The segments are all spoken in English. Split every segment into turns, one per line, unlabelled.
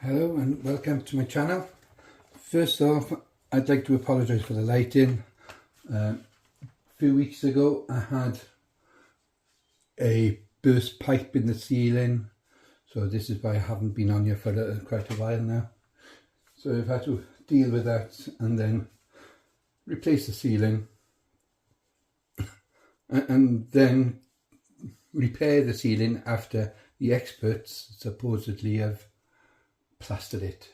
Hello and welcome to my channel. First off, I'd like to apologise for the lighting. A few weeks ago I had a burst pipe in the ceiling, so this is why I haven't been on here for quite a while now. So I've had to deal with that and then replace the ceiling and then repair the ceiling after the experts supposedly have plastered it.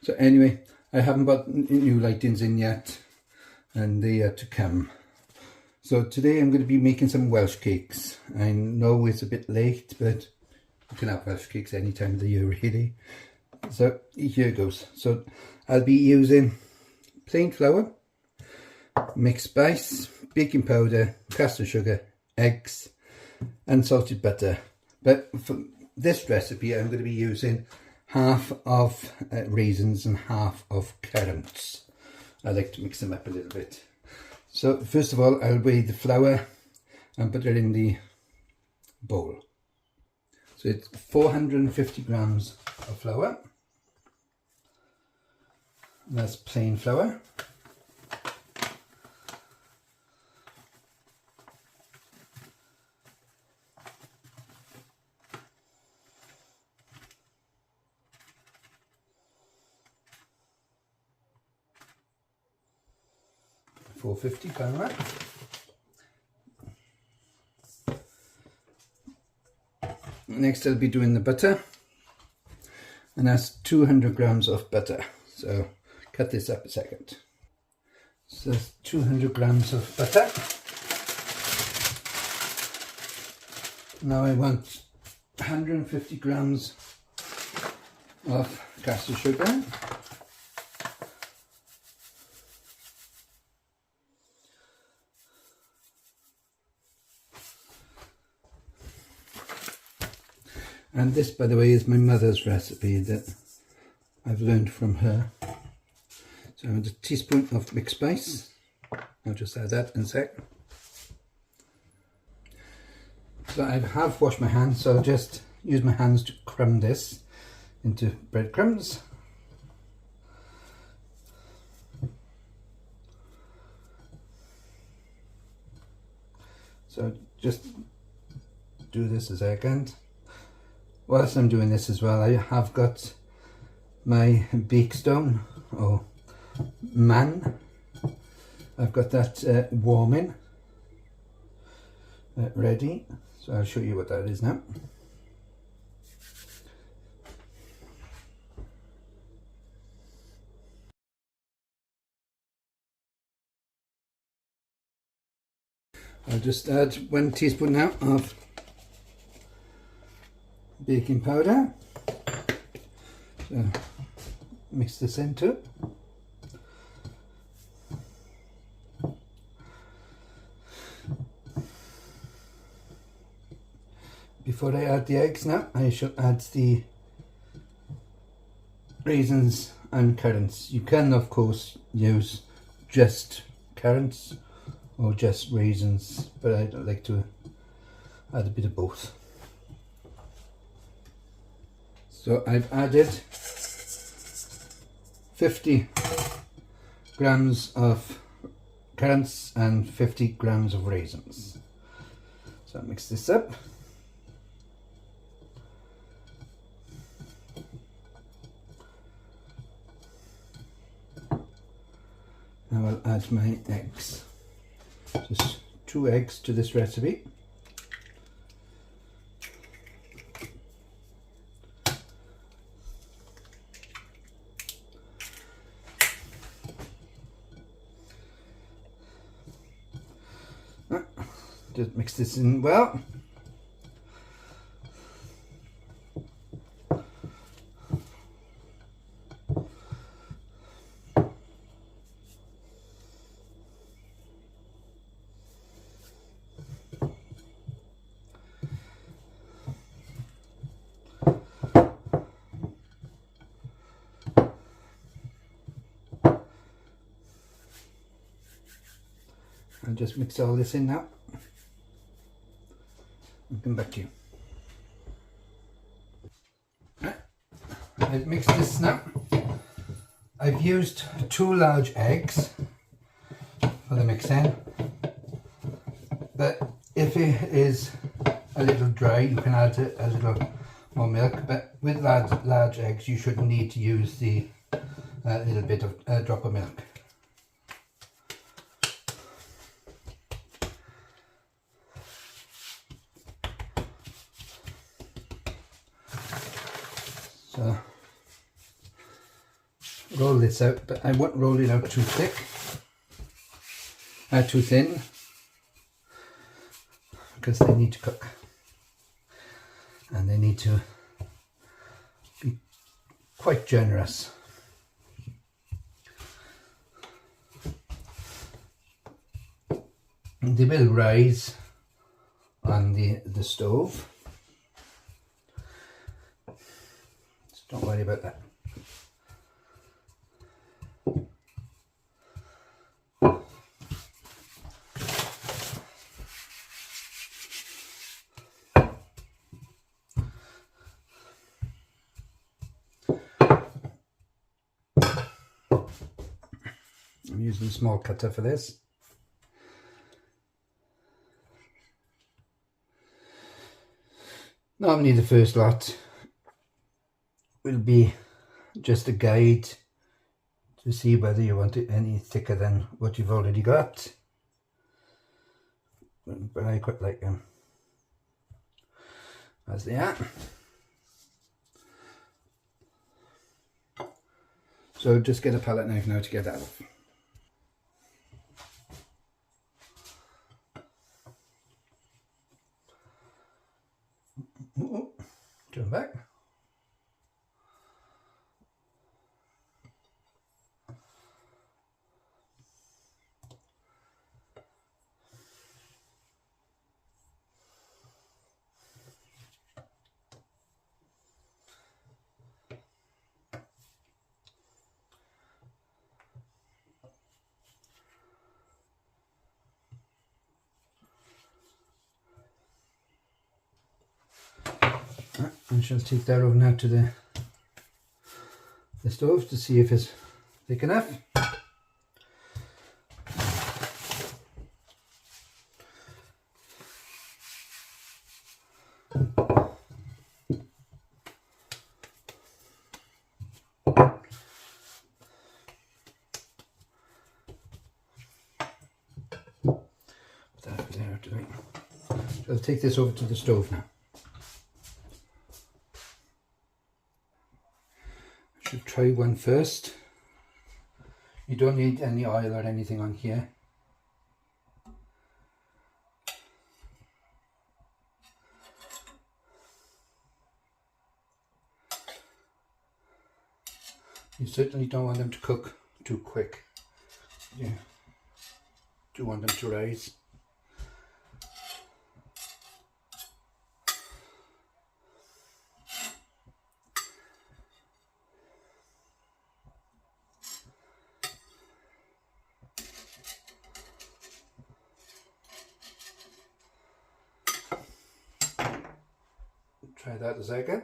So anyway, I haven't got new lightings in yet and they are to come. So today I'm going to be making some Welsh cakes. I know it's a bit late, but you can have Welsh cakes any time of the year really. So here goes. So I'll be using plain flour, mixed spice, baking powder, caster sugar, eggs and salted butter. But for this recipe I'm going to be using half of raisins and half of currants. I like to mix them up a little bit. So first of all I'll weigh the flour and put it in the bowl. So it's 450 grams of flour. That's plain flour. £4.50 Next I'll be doing the butter, and that's 200 grams of butter. So cut this up a second. So that's 200 grams of butter. Now I want 150 grams of caster sugar. And this, by the way, is my mother's recipe that I've learned from her. So I want a teaspoon of mixed spice. I'll just add that in a sec. So I have washed my hands, so I'll just use my hands to crumb this into breadcrumbs. So just do this a second. Whilst I'm doing this as well, I have got my bake stone or man. I've got that warming ready, so I'll show you what that is now. I'll just add 1 teaspoon now of baking powder. So mix this into. Before I add the eggs now, I shall add the raisins and currants. You can of course use just currants or just raisins, but I like to add a bit of both. So I've added 50 grams of currants and 50 grams of raisins. So I'll mix this up. Now I'll add my eggs. Just 2 eggs to this recipe. Just mix this in well. I'll just mix all this in now. I'll come back to you. Right. I've mixed this now. I've used 2 large eggs for the mixing, but if it is a little dry you can add a little more milk, but with large eggs you shouldn't need to use the little bit of drop of milk. So roll this out, but I won't roll it out too thick, too thin, because they need to cook and they need to be quite generous. And they will rise on the stove, so don't worry about that. I'm using a small cutter for this. Normally the first lot will be just a guide to see whether you want it any thicker than what you've already got, but I quite like them as they are. So just get a palette knife now to get that off. Turn back. I shall take that over now to the stove to see if it's thick enough. So I'll take this over to the stove now. Should try one first. You don't need any oil or anything on here. You certainly don't want them to cook too quick. You do want them to rise. Try that a second.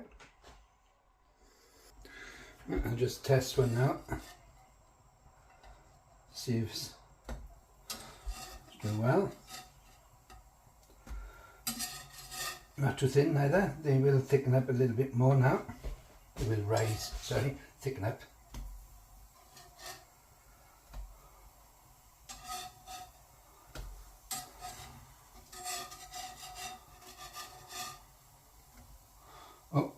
I'll just test one now. See if it's doing well. Not too thin either. They will thicken up a little bit more now. They will rise, sorry, thicken up. Oh,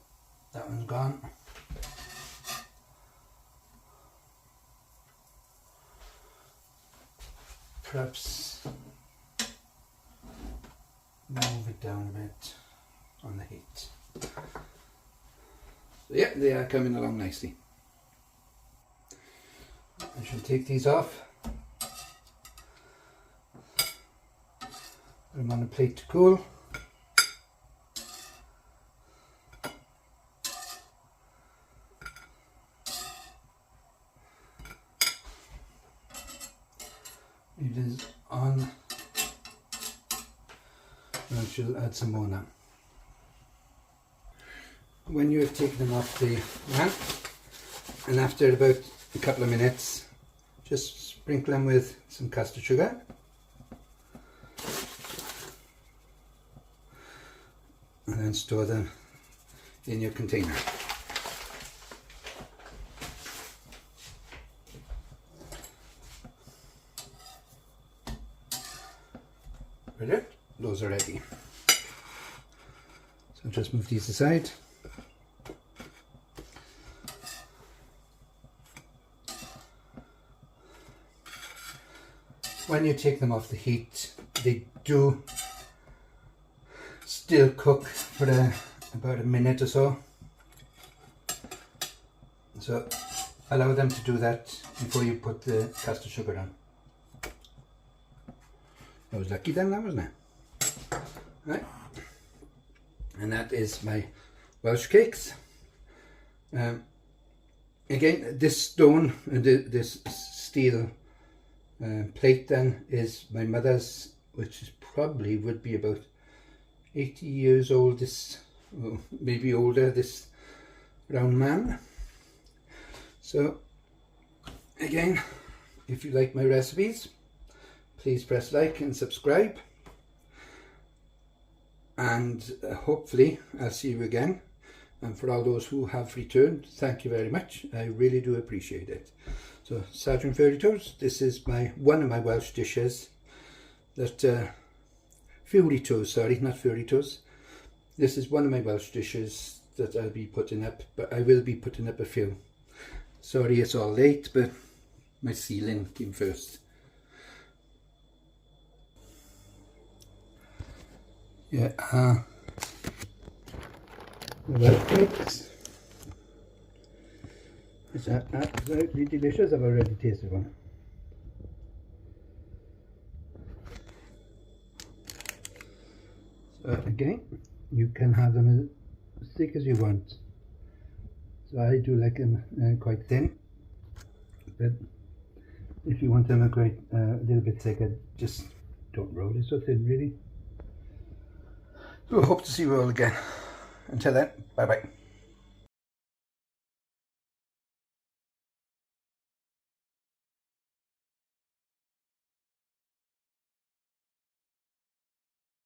that one's gone. Perhaps move it down a bit on the heat. So yeah, they are coming along nicely. I shall take these off. Put them on a plate to cool. It is on. I shall add some more now. When you have taken them off the lamp, And after about a couple of minutes, just sprinkle them with some custard sugar. And then store them in your container. Brilliant, those are ready. So I'll just move these aside. When you take them off the heat, they do still cook for about a minute or so. So allow them to do that before you put the custard sugar on. I was lucky then, that wasn't it? Right. And that is my Welsh cakes. Again, this stone, this steel plate then is my mother's, which is probably would be about 80 years old, this, well, maybe older, this round man. So again, if you like my recipes, please press like and subscribe, and hopefully I'll see you again. And for all those who have returned, thank you very much. I really do appreciate it. So Sergeant Fairy Toes, this is one of my Welsh dishes that Fairy Toes, sorry, not Fairy Toes. This is one of my Welsh dishes that I'll be putting up, but I will be putting up a few. Sorry it's all late, but my sealing came first. Yeah, the Welsh Cakes. It's absolutely delicious. I've already tasted one. So again, you can have them as thick as you want. So I do like them quite thin, but if you want them a little bit thicker, just don't roll it so thin really. So I hope to see you all again. Until then, bye bye.